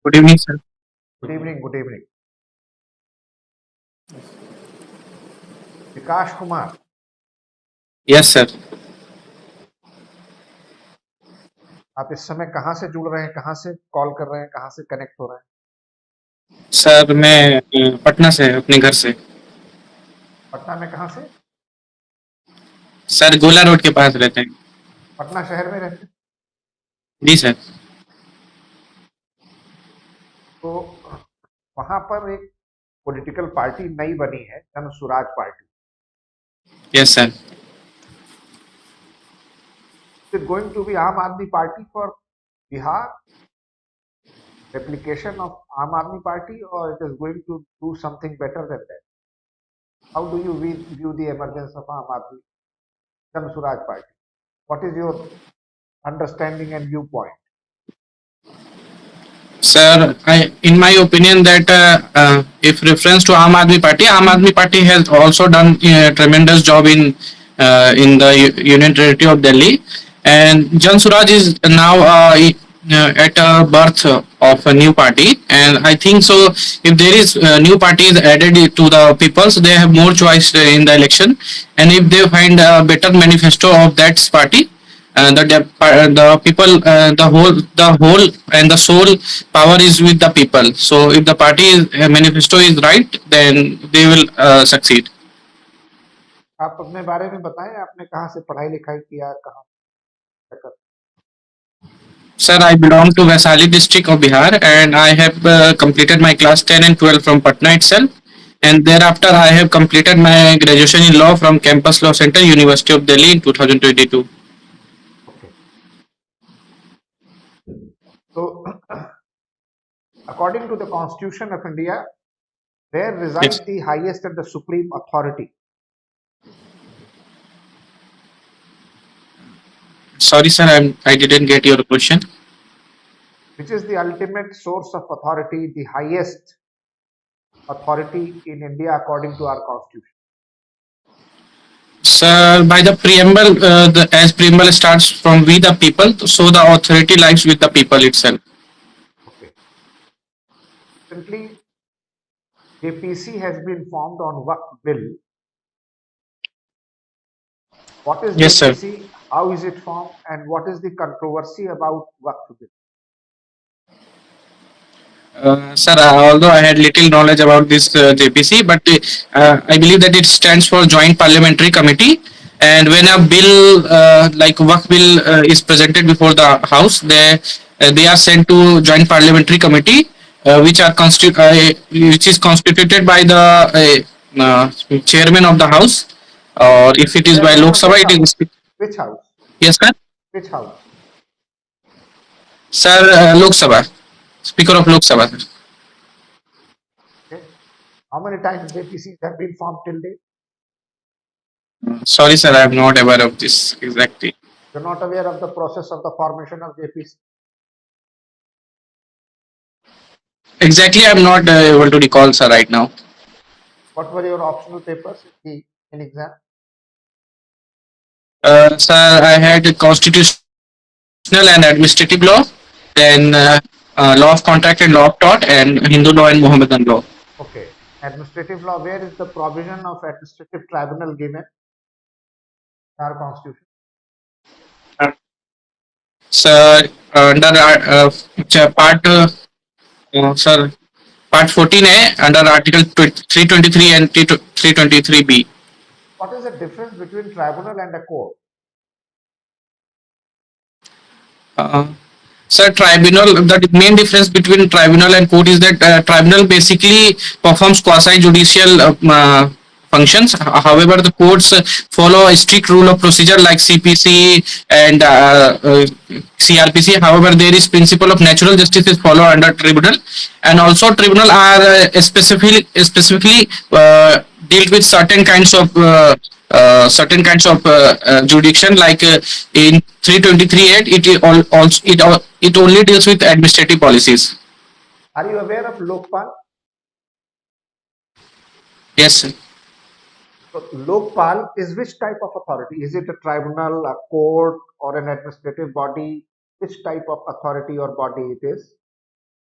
Good evening, sir. Good evening. Good evening. विकास Kumar, Yes, sir. आप इस समय कहाँ से जुड़ रहे हैं, कहाँ से कॉल कर रहे हैं, कहाँ से कनेक्ट हो रहे हैं? सर मैं पटना से अपने घर से। पटना में कहाँ से? सर गोला रोड के पास रहते हैं। पटना शहर में रहते हैं। जी सर। तो वहां पर एक पॉलिटिकल पार्टी नई बनी है, Jan Suraaj party. Yes sir. It going to be Aam Aadmi party for Bihar, replication of Aam Aadmi Party, or it is going to do something better than that? How do you view the emergence of Aam Aadmi Jan Suraj Party? What is your understanding and viewpoint? Sir, in my opinion, that if reference to Aam Aadmi Party has also done tremendous job in the Union Territory of Delhi, and Jan Suraj is now at a birth of a new party, and I think so. If there is new parties added to the people, so they have more choice in the election, and if they find a better manifesto of that party, the people, the whole and the sole power is with the people. So if the party manifesto is right, then they will succeed. आप अपने बारे में बताएं, आपने कहाँ से पढ़ाई लिखाई किया, कहाँ तक? Sir, I belong to Vaisali district of Bihar, and I have completed my class 10 and 12 from Patna itself. And thereafter, I have completed my graduation in law from Campus Law Center, University of Delhi in 2022. Okay. So, according to the Constitution of India, where resides Yes. the highest and the supreme authority? Sorry, sir, I didn't get your question. Which is the ultimate source of authority, the highest authority in India according to our Constitution? Sir, by the preamble, as preamble starts from we the people, so the authority lies with the people itself. Okay. Recently, JPC has been formed on Waqf Bill. What is Yes, sir. JPC? How is it formed? And what is the controversy about Waqf Bill? Sir, although I had little knowledge about this JPC, but I believe that it stands for Joint Parliamentary Committee. And when a bill like Waqf bill is presented before the House, they are sent to Joint Parliamentary Committee, which is constituted by the chairman of the House, or if it is by Chairman Lok of Sabha, which it house? is. Which house? Yes, sir. Which house? Sir, Lok Sabha, Speaker of Lok Sabha, sir. Okay. How many times JPCs have been formed till date? Sorry, sir, I am not aware of this exactly. You're not aware of the process of the formation of JPC? Exactly, I'm not able to recall, sir, right now. What were your optional papers in exam? Sir, I had constitutional and administrative law, then law of contract and law of tort, and Hindu law and Mohammedan law. Okay. Administrative law, where is the provision of administrative tribunal given in our constitution? Sir, under part, sir, part 14A under Article 323 and 323B. What is the difference between tribunal and a court? Sir, tribunal, the main difference between tribunal and court is that tribunal basically performs quasi-judicial functions. However, the courts follow a strict rule of procedure like CPC and CRPC. However, there is principle of natural justice is followed under tribunal, and also tribunal are specifically dealt with certain kinds of jurisdiction, like in 323(8), it only deals with administrative policies. Are you aware of Lokpal? Yes, sir. So Lokpal is which type of authority? Is it a tribunal, a court, or an administrative body? Which type of authority or body it is?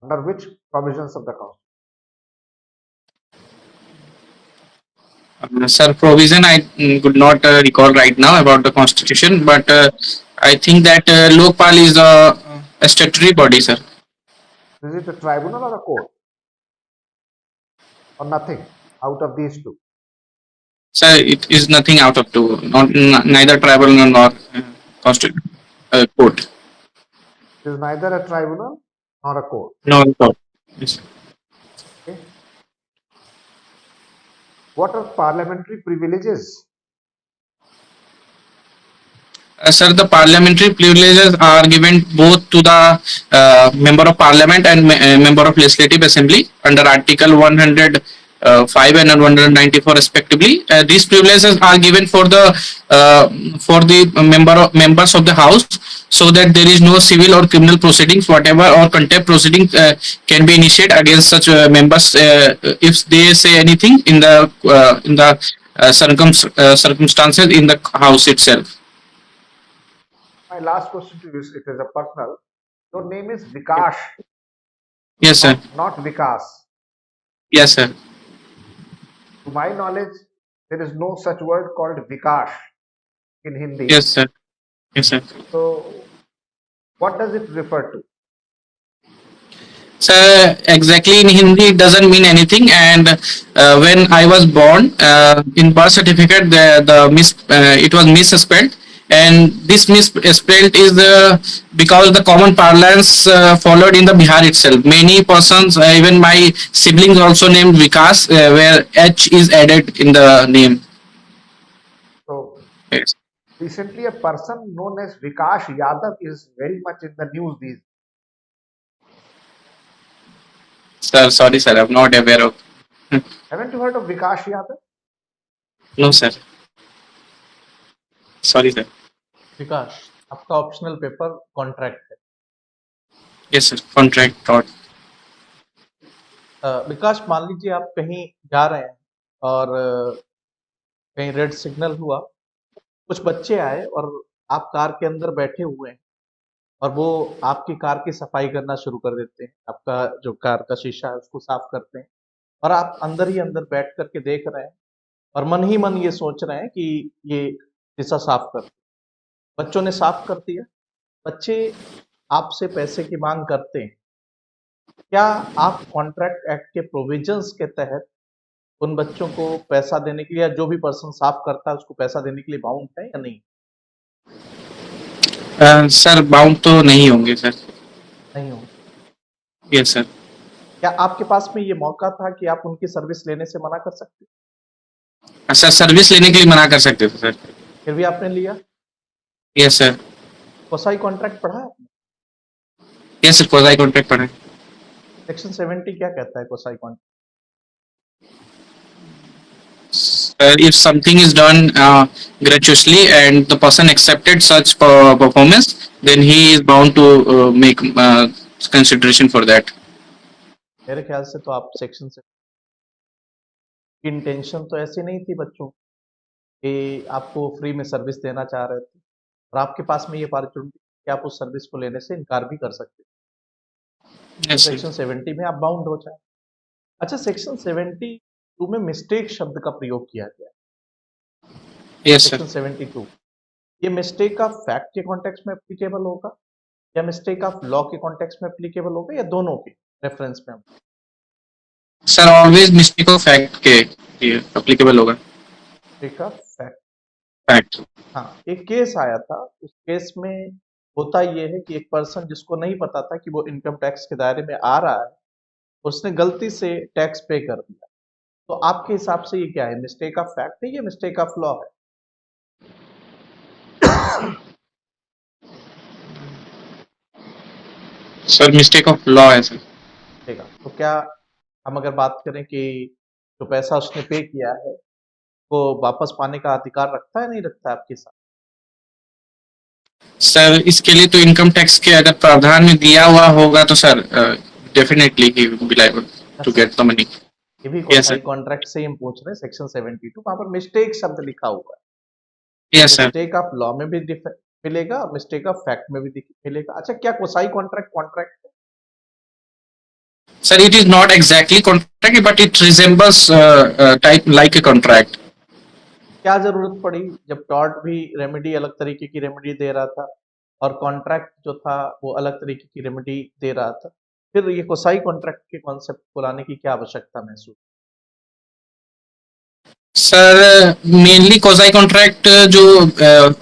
Under which provisions of the Constitution? Sir, provision I could not recall right now about the constitution, but I think that Lokpal is a statutory body, sir. Is it a tribunal or a court? Or nothing out of these two? Sir, it is nothing out of two, not neither tribunal nor constitution court. It is neither a tribunal nor a court. No court. Yes. Okay. What are parliamentary privileges? Sir, the parliamentary privileges are given both to the member of parliament and member of legislative assembly under Article 105 and 194 respectively. These privileges are given for the members of the house, so that there is no civil or criminal proceedings, whatever, or contempt proceedings can be initiated against such members if they say anything in the circumstances in the house itself. My last question to you is, it is a personal. Your name is Vikash, Yes, sir. not Vikas. Yes, sir. To my knowledge, there is no such word called Vikash in Hindi. Yes, sir. Yes, sir. So, what does it refer to? Sir, exactly in Hindi it doesn't mean anything. And when I was born, in birth certificate it was misspelled, and this misspelled is because the common parlance followed in the Bihar itself. Many persons, even my siblings, also named Vikas, where H is added in the name. So, Yes. recently a person known as Vikash Yadav is very much in the news these days. Sir, sorry, sir, I'm not aware of. Haven't you heard of Vikash Yadav? No, sir. Sorry, sir. विकास आपका optional paper contract है। Yes, sir. Contract thought. विकास मान लीजिए आप कहीं जा रहे हैं और कहीं रेड सिग्नल हुआ, कुछ बच्चे आए और आप कार के अंदर बैठे हुए हैं और वो आपकी कार की सफाई करना शुरू कर देते हैं। आपका जो कार का शीशा है उसको साफ करते हैं और आप अंदर ही अंदर बैठ करके देख रहे हैं और मन ही मन ये सोच रहे हैं कि ये शीशा साफ कर। बच्चों ने साफ कर दिया, बच्चे आपसे पैसे की मांग करते हैं। क्या आप कॉन्ट्रैक्ट एक्ट के प्रोविजंस के तहत उन बच्चों को पैसा देने के लिए, या जो भी पर्सन साफ करता है उसको पैसा देने के लिए बाउंड है या नहीं? सर, बाउंड तो नहीं होंगे सर। नहीं हो। Yes sir. क्या आपके पास में ये मौका था कि आप उनकी सर्विस लेने से मना कर सकते? सर, सर्विस लेने के लिए मना कर सकते थे सर। फिर भी आपने लिया? Yes sir. कोसाई कॉन्ट्रैक्ट पढ़ा है आपने? यस सर, कोसाई कॉन्ट्रैक्ट पढ़ा है। सेक्शन 70 क्या कहता है Kosai contract? If something is done gratuitously and the person accepted such performance, then he is bound to make consideration for that. मेरे ख्याल से तो आप सेक्शन से इंटेंशन तो ऐसी नहीं थी बच्चों कि आपको फ्री में सर्विस देना चाह रहे थे और आपके पास में ये अपॉर्चुनिटी कि आप उस सर्विस को लेने से इनकार भी कर सकते थे। Yes, sir. सेक्शन 70 में आप बाउंड हो जाए। अच्छा, सेक्शन 72 में मिस्टेक शब्द का प्रयोग किया गया। Yes, sir. सेक्शन 72 ये मिस्टेक ऑफ फैक्ट के कॉन्टेक्स्ट में एप्लीकेबल होगा या मिस्टेक ऑफ लॉ के कॉन्टेक्स्ट में एप्लीकेबल होगा या दोनों के रेफरेंस में? Sir, always mistake of fact के applicable होगा। Mistake of fact. Fact. हाँ, एक केस आया था, उस केस में होता ये है कि एक पर्सन जिसको नहीं पता था कि वो इनकम टैक्स के दायरे में आ रहा है, उसने गलती से टैक्स पे कर दिया। तो आपके हिसाब से ये क्या है, मिस्टेक ऑफ फैक्ट है या मिस्टेक ऑफ लॉ है? Sir, mistake of law है सर। ठीक है, तो क्या हम अगर बात करें कि जो पैसा उसने पे किया है वो वापस पाने का अधिकार रखता है नहीं रखता है आपके साथ? सर, इसके लिए तो इनकम टैक्स के अगर प्रावधान में दिया हुआ होगा तो sir definitely he will be liable to get the money. ये भी Yes, sir. कॉन्ट्रैक्ट से ही हम पूछ रहे हैं, सेक्शन 72 वहां पर मिस्टेक शब्द लिखा हुआ है। Yes sir. Mistake of law में भी मिलेगा, मिस्टेक ऑफ फैक्ट में भी मिलेगा। अच्छा, क्या कोसाई कॉन्ट्रैक्ट कॉन्ट्रैक्ट है? Sir, it is not exactly contract, but it resembles type like a contract. क्या जरूरत पड़ी जब टॉर्ट भी रेमेडी अलग तरीके की रेमेडी दे रहा था और कॉन्ट्रैक्ट जो था वो अलग तरीके की रेमेडी दे रहा था, फिर ये कोसाई कॉन्ट्रैक्ट के कॉन्सेप्ट को लाने की क्या आवश्यकता महसूस? सर मेनली क्वाज़ी कॉन्ट्रैक्ट जो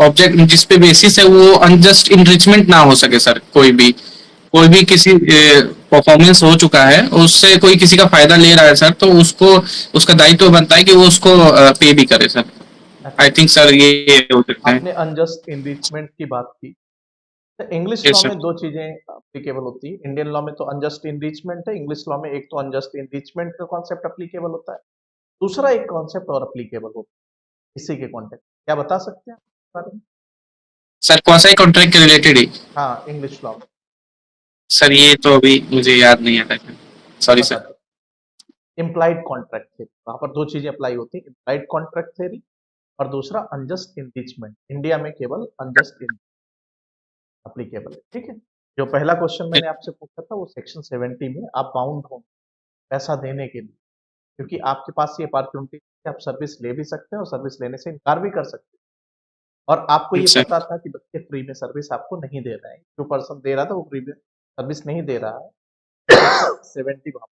ऑब्जेक्ट जिस पे बेसिस है वो अनजस्ट इनरिचमेंट ना हो सके सर। कोई भी किसी परफॉर्मेंस हो चुका है उससे कोई किसी का फायदा ले रहा है सर, तो उसको उसका दायित्व बनता है कि वो उसको पे भी करे सर। आई थिंक सर ये हो सकता है। आपने अनजस्ट इनरिचमेंट की बात की, तो इंग्लिश Yes, लॉ sir. में दो चीजें अप्लीकेबल होती है। इंडियन लॉ में तो अनजस्ट इनरिचमेंट है, इंग्लिश लॉ में एक तो अनजस्ट इनरिचमेंट का कॉन्सेप्ट अप्लीकेबल होता है, दूसरा एक कॉन्सेप्ट और अप्लीकेबल होता है इसी के कॉन्टेक्स्ट। क्या बता सकते हैं इसके बारे में? सर क्वाज़ी कॉन्ट्रैक्ट के रिलेटेड ही हाँ, इंग्लिश लॉ में सर ये तो अभी मुझे याद नहीं आता है। Sorry sir. Implied contract theory, वहां पर दो चीजें अप्लाई होती है, इम्प्लाइड कॉन्ट्रैक्ट थ्योरी और दूसरा अनजस्ट इनरिचमेंट। इंडिया में केवल अनजस्ट अप्लीकेबल है, ठीक है। जो पहला क्वेश्चन मैंने आपसे पूछा था वो सेक्शन 70 में आप बाउंड हो पैसा देने के लिए, क्योंकि आपके पास ये अपॉर्चुनिटी है, आप सर्विस ले भी सकते हैं और सर्विस लेने से इनकार भी कर सकते हैं। और आपको ये अच्छा। पता था कि बच्चे फ्री में सर्विस आपको नहीं दे रहे हैं, जो पर्सन दे रहा था वो फ्री में सर्विस नहीं दे रहा है। 70 वहाँ,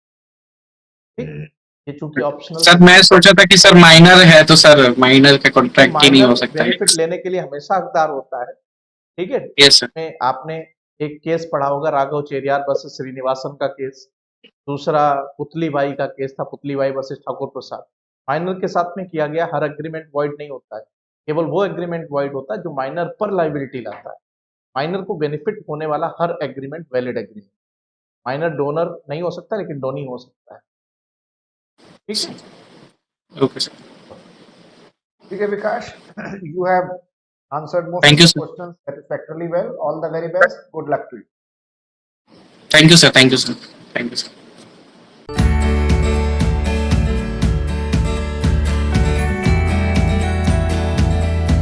ठीक। ये चूंकि ऑप्शनल सर मैं सोचा था कि सर माइनर है तो सर माइनर का कॉन्ट्रैक्ट ही नहीं हो सकता है। बेनिफिट लेने के लिए हमेशा हकदार होता है, ठीक है। Yes sir. में आपने एक केस पढ़ा होगा, राघव चेरियार वर्सेस श्रीनिवासन का केस, दूसरा पुतली बाई का केस था, पुतली बाई वर्सेस ठाकुर प्रसाद। माइनर के साथ में किया गया हर एग्रीमेंट वॉइड नहीं होता है, केवल वो एग्रीमेंट वॉइड होता है जो माइनर पर लाइबिलिटी लाता है। माइनर को बेनिफिट होने वाला हर agreement valid agreement. Minor donor नहीं हो सकता लेकिन डोनी हो सकता है, ठीक है। Okay sir. Okay, Vikash, you have answered most Thank of you, the sir. questions satisfactorily well. All the very best. Good luck to you. Thank you sir. Thank you sir. Thank you sir.